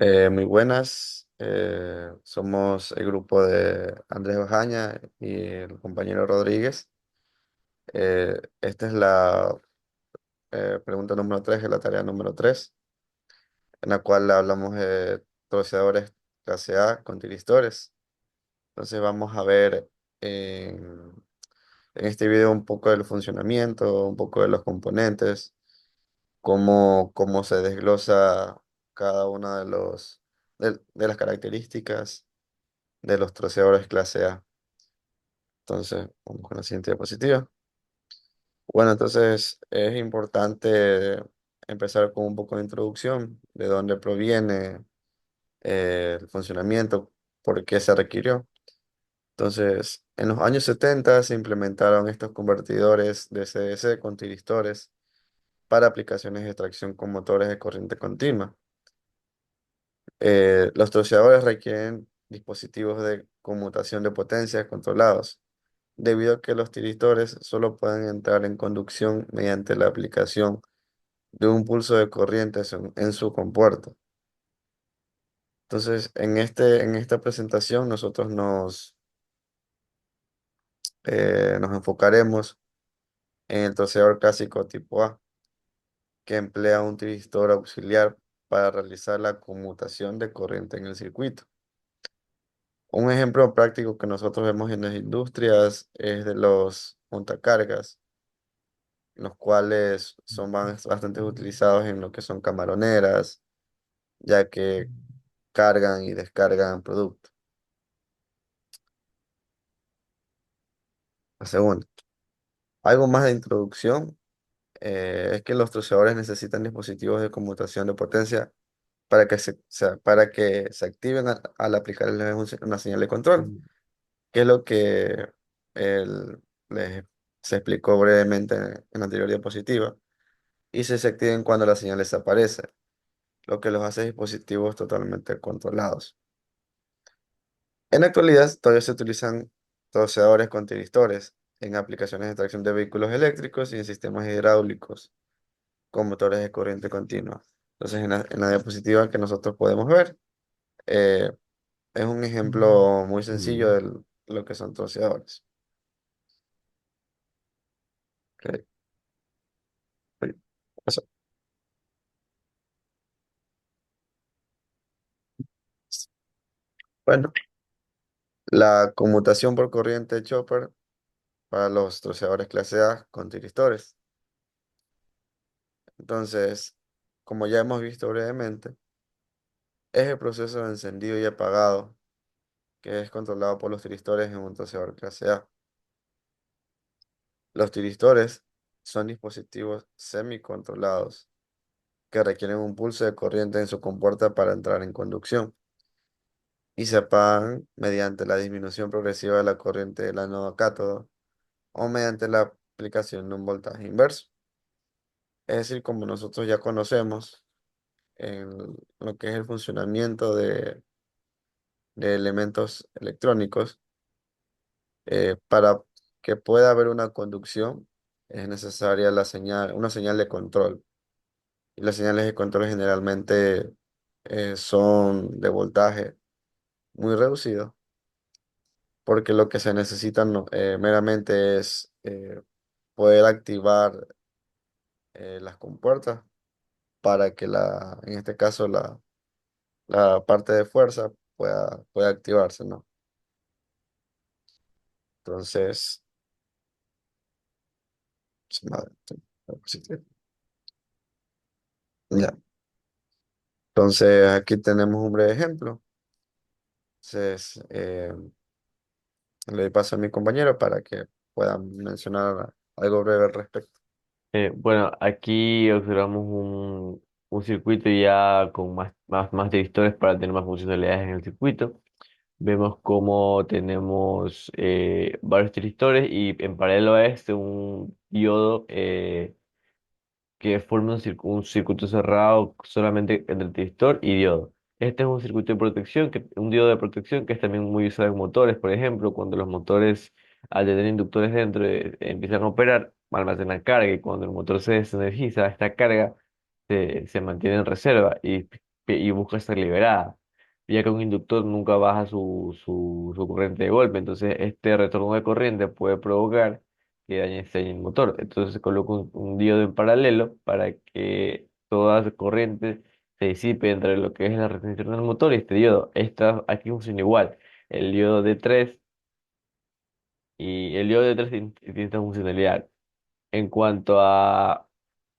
Muy buenas, somos el grupo de Andrés Ojaña y el compañero Rodríguez. Esta es la pregunta número 3, es la tarea número 3, en la cual hablamos de torcedores clase A con tiristores. Entonces vamos a ver en, en este video un poco del funcionamiento, un poco de los componentes, cómo se desglosa cada una de las características de los troceadores clase A. Entonces, vamos con la siguiente diapositiva. Bueno, entonces es importante empezar con un poco de introducción de dónde proviene el funcionamiento, por qué se requirió. Entonces, en los años 70 se implementaron estos convertidores de DC con tiristores para aplicaciones de extracción con motores de corriente continua. Los troceadores requieren dispositivos de conmutación de potencias controlados, debido a que los tiristores solo pueden entrar en conducción mediante la aplicación de un pulso de corriente en su compuerta. Entonces, en esta presentación nosotros nos enfocaremos en el torcedor clásico tipo A, que emplea un tiristor auxiliar para realizar la conmutación de corriente en el circuito. Un ejemplo práctico que nosotros vemos en las industrias es de los montacargas, los cuales son bastante utilizados en lo que son camaroneras, ya que cargan y descargan productos. La segunda, algo más de introducción, es que los troceadores necesitan dispositivos de conmutación de potencia para que se activen al aplicarles una señal de control, que es lo que les se explicó brevemente en la anterior diapositiva, y se activen cuando la señal desaparece, lo que los hace dispositivos totalmente controlados. En la actualidad todavía se utilizan torcedores con tiristores en aplicaciones de tracción de vehículos eléctricos y en sistemas hidráulicos con motores de corriente continua. Entonces, en la diapositiva que nosotros podemos ver, eh, es un ejemplo muy sencillo de lo que son torcedores. Ok, ok, eso. Bueno, la conmutación por corriente chopper para los torcedores clase A con tiristores. Entonces, como ya hemos visto brevemente, es el proceso de encendido y apagado que es controlado por los tiristores en un torcedor clase A. Los tiristores son dispositivos semicontrolados que requieren un pulso de corriente en su compuerta para entrar en conducción y se apagan mediante la disminución progresiva de la corriente del ánodo a cátodo o mediante la aplicación de un voltaje inverso. Es decir, como nosotros ya conocemos en lo que es el funcionamiento de elementos electrónicos, para que pueda haber una conducción es necesaria una señal de control. Y las señales de control generalmente son de voltaje muy reducido, porque lo que se necesita meramente es poder activar las compuertas para que en este caso, la parte de fuerza pueda activarse, ¿no? Entonces, se me ha- ya. Entonces, aquí tenemos un breve ejemplo. Entonces, le doy paso a mi compañero para que puedan mencionar algo breve al respecto. Bueno, aquí observamos un circuito ya con más distores para tener más funcionalidades en el circuito. Vemos cómo tenemos varios tristores y en paralelo a este un diodo que forma un circuito cerrado solamente entre transistor y diodo. Este es un circuito de protección, un diodo de protección que es también muy usado en motores, por ejemplo, cuando los motores, al tener inductores dentro, empiezan a operar, almacenan carga y cuando el motor se desenergiza, esta carga se mantiene en reserva y y busca ser liberada, ya que un inductor nunca baja su corriente de golpe, entonces este retorno de corriente puede provocar que dañe el motor. Entonces se coloca un diodo en paralelo para que toda esa corriente se disipe entre lo que es la resistencia del motor y este diodo. Esta aquí funciona igual. El diodo D3 y el diodo D3 tiene esta funcionalidad. En cuanto a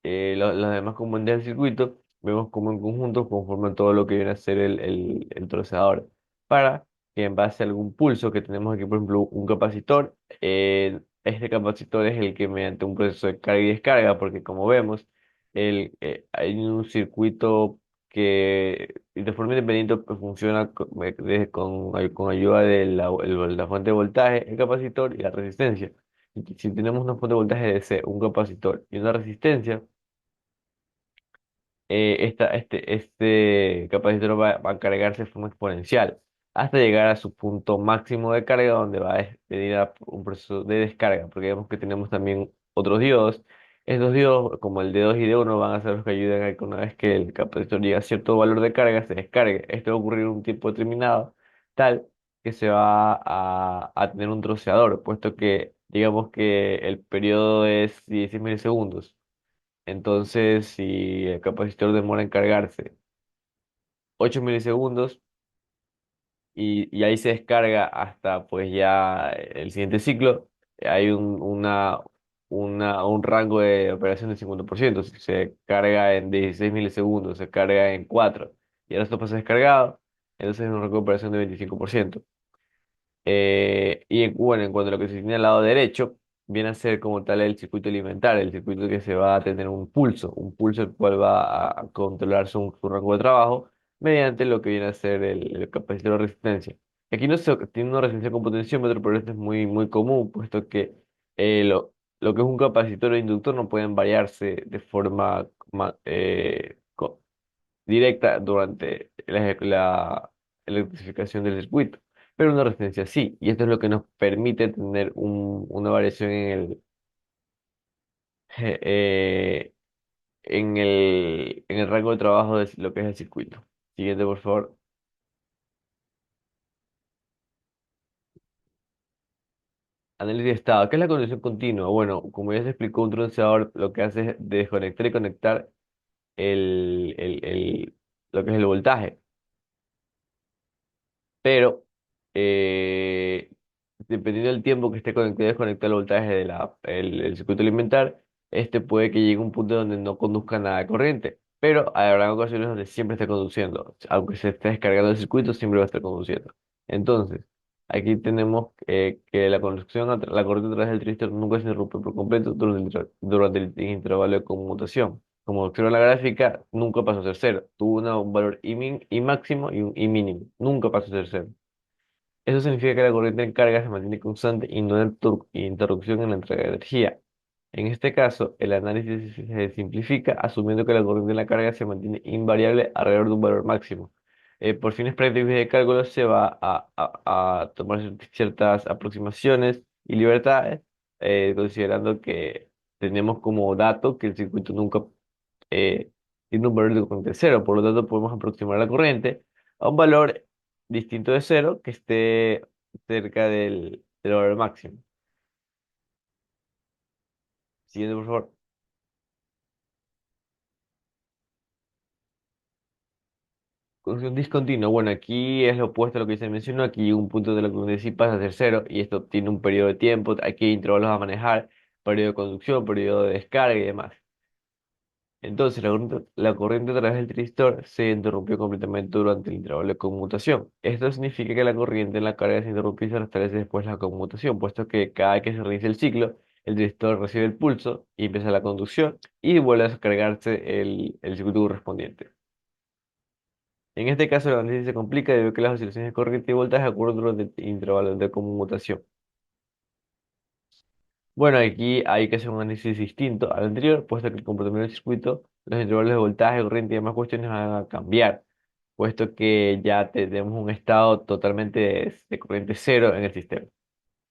las demás componentes del circuito, vemos cómo en conjunto conforman todo lo que viene a ser el torcedor, para que en base a algún pulso que tenemos aquí, por ejemplo, un capacitor, este capacitor es el que mediante un proceso de carga y descarga, porque como vemos, hay un circuito que de forma independiente pues, funciona con ayuda de la fuente de voltaje, el capacitor y la resistencia. Si tenemos una fuente de voltaje DC, un capacitor y una resistencia, este capacitor va a cargarse de forma exponencial hasta llegar a su punto máximo de carga, donde va a venir a un proceso de descarga, porque vemos que tenemos también otros diodos. Estos diodos, como el D2 y D1, van a ser los que ayudan a que una vez que el capacitor llega a cierto valor de carga, se descargue. Esto va a ocurrir en un tiempo determinado, tal que se va a tener un troceador, puesto que digamos que el periodo es 16 milisegundos. Entonces, si el capacitor demora en cargarse 8 milisegundos y ahí se descarga hasta pues ya el siguiente ciclo, hay un rango de operación del 50%. Si se carga en 16 milisegundos, se carga en 4 y ahora esto pasa descargado, entonces es una recuperación de 25%. Bueno, en cuanto a lo que se tiene al lado derecho, viene a ser como tal el circuito alimentario, el circuito que se va a tener un pulso el cual va a controlar su rango de trabajo mediante lo que viene a ser el capacitor de resistencia. Aquí no se tiene una resistencia con potenciómetro, pero esto es muy común, puesto que lo que es un capacitor o inductor no pueden variarse de forma directa durante la electrificación del circuito, pero una resistencia sí, y esto es lo que nos permite tener una variación eh, en el rango de trabajo de lo que es el circuito. Siguiente, por favor. Análisis de estado. ¿Qué es la conducción continua? Bueno, como ya se explicó, un transador lo que hace es desconectar y conectar lo que es el voltaje. Pero eh, dependiendo del tiempo que esté conectado y desconectado el voltaje el circuito alimentar, este puede que llegue a un punto donde no conduzca nada de corriente, pero habrá ocasiones donde siempre esté conduciendo, aunque se esté descargando el circuito, siempre va a estar conduciendo. Entonces, aquí tenemos que la corriente a través del tristor nunca se interrumpe por completo durante el intervalo de conmutación. Como observa la gráfica, nunca pasó a ser cero. Tuvo un valor I máximo y un I mínimo. Nunca pasó a ser cero. Eso significa que la corriente en carga se mantiene constante y no hay interrupción en la entrega de energía. En este caso, el análisis se simplifica asumiendo que la corriente en la carga se mantiene invariable alrededor de un valor máximo. Por fines prácticos y de cálculo se va a tomar ciertas aproximaciones y libertades, considerando que tenemos como dato que el circuito nunca eh, tiene un valor de corriente cero. Por lo tanto, podemos aproximar la corriente a un valor distinto de cero que esté cerca del valor máximo. Siguiente, por favor. Conducción discontinua. Bueno, aquí es lo opuesto a lo que se mencionó. Aquí un punto de la corriente sí pasa a ser cero y esto tiene un periodo de tiempo. Aquí hay intervalos a manejar, periodo de conducción, periodo de descarga y demás. Entonces, la corriente a través del tristor se interrumpió completamente durante el intervalo de conmutación. Esto significa que la corriente en la carga se interrumpió y se restablece después de la conmutación, puesto que cada vez que se reinicia el ciclo, el tristor recibe el pulso y empieza la conducción y vuelve a cargarse el circuito correspondiente. En este caso, el análisis se complica debido a que las oscilaciones de corriente y voltaje ocurren durante el intervalo de conmutación. Bueno, aquí hay que hacer un análisis distinto al anterior, puesto que el comportamiento del circuito, los intervalos de voltaje, corriente y demás cuestiones van a cambiar, puesto que ya tenemos un estado totalmente de corriente cero en el sistema.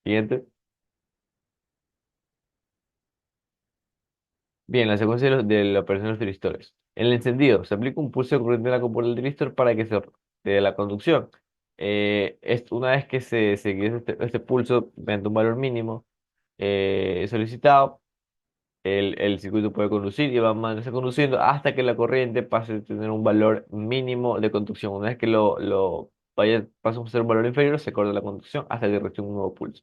Siguiente. Bien, la secuencia de la operación de los tristores. En el encendido, se aplica un pulso de corriente en la compuerta del tristor para que se dé la conducción. Una vez que se guíe este pulso mediante un valor mínimo solicitado, el circuito puede conducir y va a mantenerse conduciendo hasta que la corriente pase a tener un valor mínimo de conducción. Una vez que pase a ser un valor inferior, se corta la conducción hasta que reciba un nuevo pulso.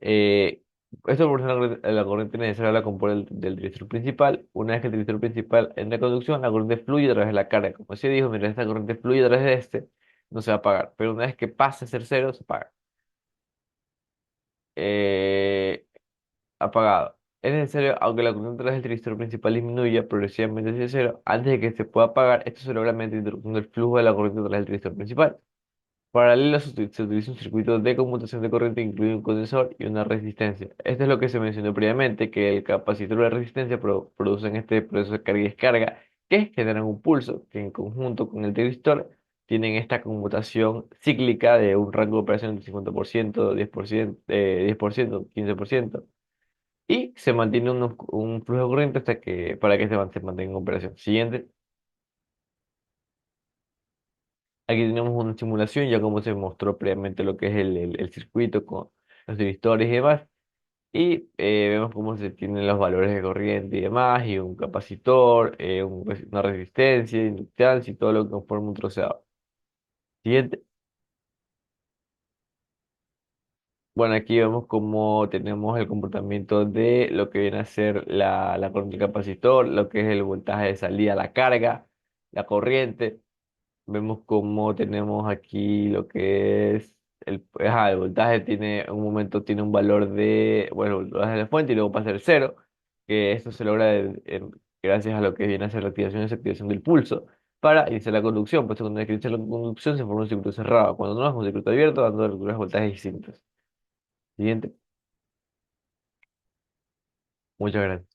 Eh, Esto proporciona la corriente necesaria a la componente del tristor principal. Una vez que el tristor principal entra en conducción, la corriente fluye a través de la carga. Como se dijo, mientras esta corriente fluye a través de este, no se va a apagar. Pero una vez que pase a ser cero, se apaga. Eh, Apagado. Es necesario, aunque la corriente a través del tristor principal disminuya progresivamente hacia cero, antes de que se pueda apagar, esto se logra mediante introducción del flujo de la corriente a través del tristor principal. Paralelo se utiliza un circuito de conmutación de corriente que incluye un condensador y una resistencia. Esto es lo que se mencionó previamente, que el capacitor y la resistencia producen este proceso de carga y descarga, que generan un pulso, que en conjunto con el tensor tienen esta conmutación cíclica de un rango de operación del 50%, 10%, 10%, 15%, y se mantiene un flujo de corriente para que se mantenga en operación. Siguiente. Aquí tenemos una simulación, ya como se mostró previamente lo que es el circuito con los diristores y demás. Y vemos cómo se tienen los valores de corriente y demás, y un capacitor, una resistencia, inductancia y todo lo que conforma un troceador. Siguiente. Bueno, aquí vemos cómo tenemos el comportamiento de lo que viene a ser la corriente del capacitor, lo que es el voltaje de salida, la carga, la corriente. Vemos cómo tenemos aquí lo que es el voltaje tiene, en un momento tiene un valor bueno, el voltaje de la fuente y luego pasa a ser cero, que esto se logra gracias a lo que viene a ser la activación y desactivación del pulso para iniciar la conducción, pues cuando hay que iniciar la conducción se forma un circuito cerrado, cuando no es un circuito abierto dando lecturas de voltajes distintos. Siguiente. Muchas gracias.